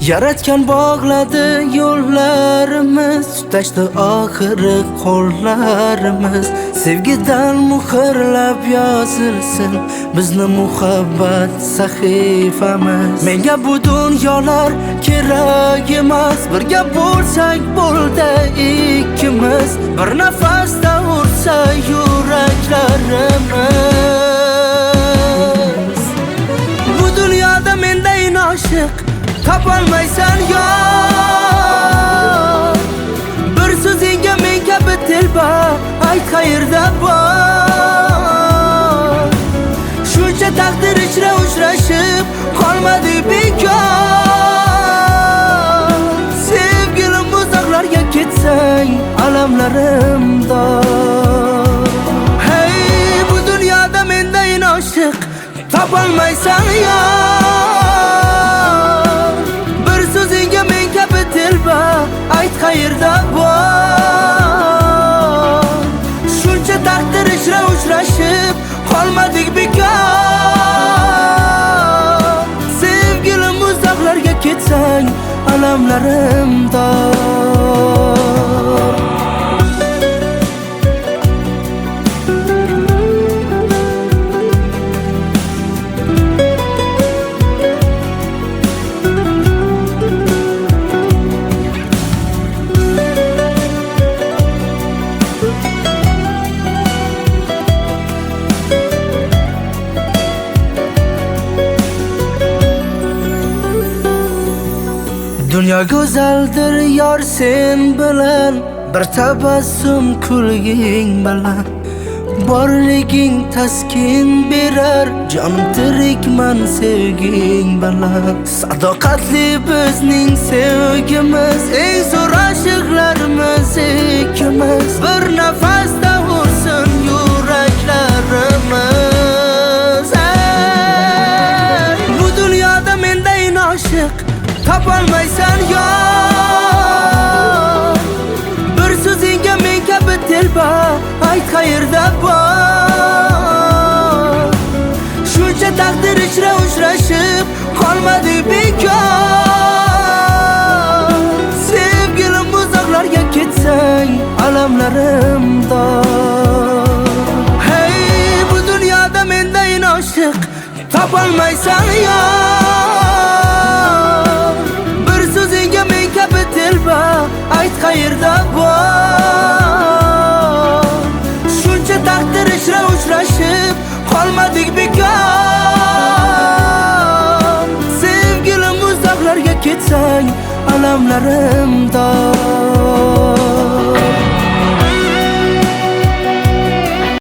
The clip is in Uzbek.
Yaratgan bog'ladi yo'llarimiz, tutashdi oxiri qo'llarimiz. Sevgidan muhrlab yozilsin bizni muhabbat sahifamiz. Menga bu dunyolar kerak emas, birga bo'lsak bo'ldi ikkimiz. Bir nafasda ursa yuraklarimiz. Bu dunyoda mendayin oshiq topolmaysan yor. Bir so'zingga men kabi telba ayt qayerda bor. Shuncha taqdir ichra uchrashib qolmadik bekor. Sevgilim uzoqlarga ketsang alamlarim dor. Hey, bu dunyoda mendayin oshiq topolmaysan yor. Bir so'zingga men kabi telba ayt qayerda bor. Shuncha taqdir ichra uchrashib qolmadik bekor. Sevgilim uzoqlarga ketsang alamlarim dor. Dünya go'zaldir yor sen bilan, bir tabassum kulging bilan. Borliging taskin berar, jonim tirikman sevging bilan. Sadoqatli bizning sevgimiz, eng zo'r oshiqlarimiz ikkimiz. Bir nafasda ursin yuraklarimiz. Bu dunyoda mendayin oshiq topolmaysan yor. Bir so'zingga men kabi telba ayt qayerda bor. Shuncha taqdir ichra uchrashib qolmadik bekor. Sevgilim uzoqlarga ketsang alamlarim dor. Hey, bu dunyoda mendayin oshiq topolmaysan yor. Bir so'zingga men kabi telba ayt qayerda bor. Shuncha taqdir ichra uchrashib qolmadik bekor. Sevgilim uzoqlarga ketsang alamlarim dor.